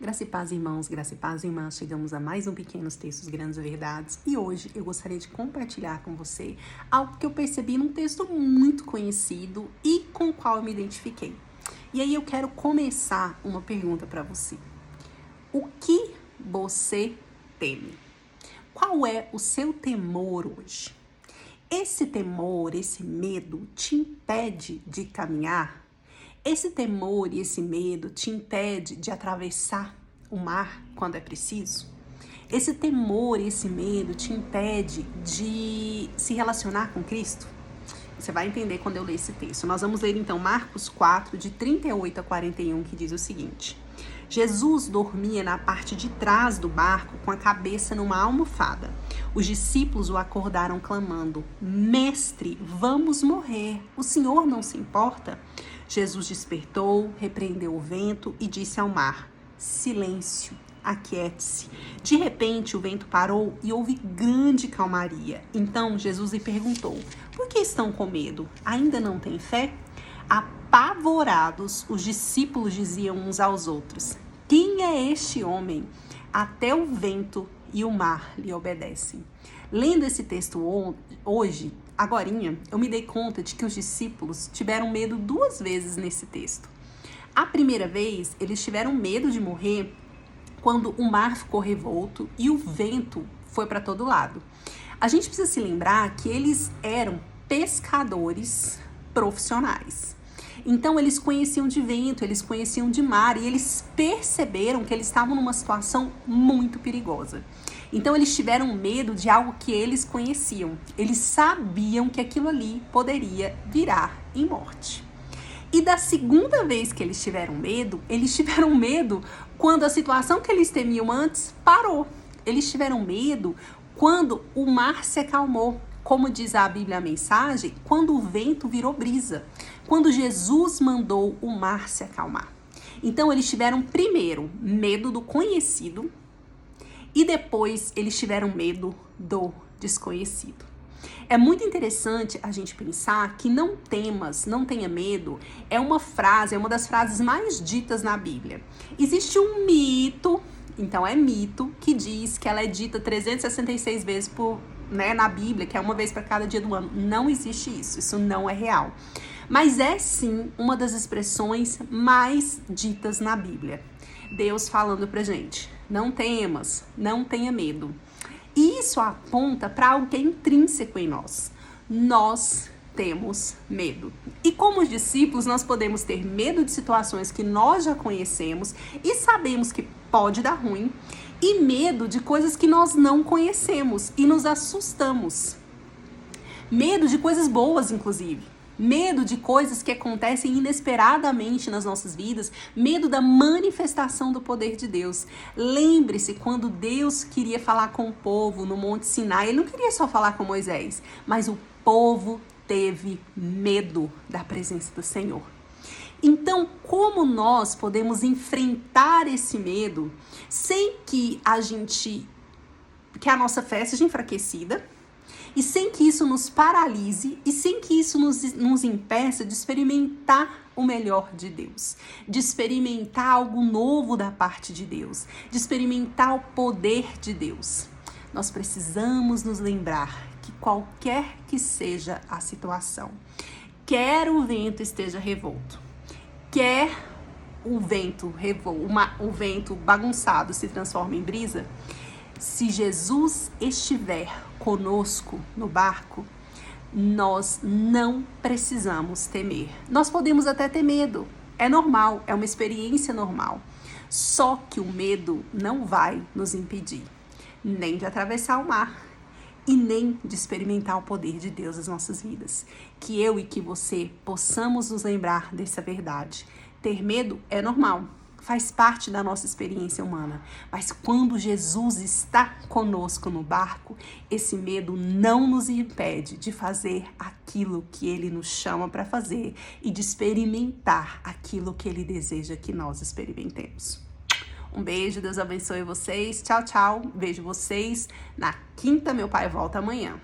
Graça e paz, irmãos, graça e paz, irmãs. Chegamos a mais um Pequenos Textos, Grandes Verdades. E hoje eu gostaria de compartilhar com você algo que eu percebi num texto muito conhecido e com o qual eu me identifiquei. E aí eu quero começar uma pergunta para você. O que você teme? Qual é o seu temor hoje? Esse temor, esse medo te impede de caminhar? Esse temor e esse medo te impede de atravessar o mar quando é preciso? Esse temor e esse medo te impede de se relacionar com Cristo? Você vai entender quando eu ler esse texto. Nós vamos ler então Marcos 4, de 38 a 41, que diz o seguinte: Jesus dormia na parte de trás do barco com a cabeça numa almofada. Os discípulos o acordaram clamando: Mestre, vamos morrer. O Senhor não se importa? Jesus despertou, repreendeu o vento e disse ao mar: Silêncio, aquiete-se. De repente o vento parou e houve grande calmaria. Então Jesus lhe perguntou: Por que estão com medo? Ainda não têm fé? Apavorados, os discípulos diziam uns aos outros: Quem é este homem? Até o vento e o mar lhe obedecem. Lendo esse texto hoje, agorinha, eu me dei conta de que os discípulos tiveram medo duas vezes nesse texto. A primeira vez, eles tiveram medo de morrer quando o mar ficou revolto e o vento foi para todo lado. A gente precisa se lembrar que eles eram pescadores profissionais. Então, eles conheciam de vento, eles conheciam de mar e eles perceberam que eles estavam numa situação muito perigosa. Então, eles tiveram medo de algo que eles conheciam. Eles sabiam que aquilo ali poderia virar em morte. E da segunda vez que eles tiveram medo quando a situação que eles temiam antes parou. Eles tiveram medo quando o mar se acalmou. Como diz a Bíblia, a mensagem, quando o vento virou brisa. Quando Jesus mandou o mar se acalmar. Então, eles tiveram primeiro medo do conhecido e depois eles tiveram medo do desconhecido. É muito interessante a gente pensar que não temas, não tenha medo, é uma das frases mais ditas na Bíblia. Existe um mito, então é mito, que diz que ela é dita 366 vezes na Bíblia, que é uma vez para cada dia do ano. Não existe isso não é real. Mas é sim uma das expressões mais ditas na Bíblia. Deus falando pra gente: não temas, não tenha medo. E isso aponta para algo que é intrínseco em nós. Nós temos medo. E como os discípulos, nós podemos ter medo de situações que nós já conhecemos e sabemos que pode dar ruim, e medo de coisas que nós não conhecemos e nos assustamos. Medo de coisas boas, inclusive. Medo de coisas que acontecem inesperadamente nas nossas vidas. Medo da manifestação do poder de Deus. Lembre-se, quando Deus queria falar com o povo no Monte Sinai, ele não queria só falar com Moisés, mas o povo teve medo da presença do Senhor. Então, como nós podemos enfrentar esse medo sem que a nossa fé seja enfraquecida? E sem que isso nos paralise e sem que isso nos impeça de experimentar o melhor de Deus, de experimentar algo novo da parte de Deus, de experimentar o poder de Deus. Nós precisamos nos lembrar que qualquer que seja a situação, quer o vento esteja revolto, quer o vento bagunçado se transforme em brisa, se Jesus estiver conosco no barco, nós não precisamos temer. Nós podemos até ter medo, é normal, é uma experiência normal. Só que o medo não vai nos impedir nem de atravessar o mar e nem de experimentar o poder de Deus nas nossas vidas. Que eu e que você possamos nos lembrar dessa verdade. Ter medo é normal. Faz parte da nossa experiência humana. Mas quando Jesus está conosco no barco, esse medo não nos impede de fazer aquilo que Ele nos chama para fazer e de experimentar aquilo que Ele deseja que nós experimentemos. Um beijo, Deus abençoe vocês. Tchau, tchau. Vejo vocês na quinta. Meu pai volta amanhã.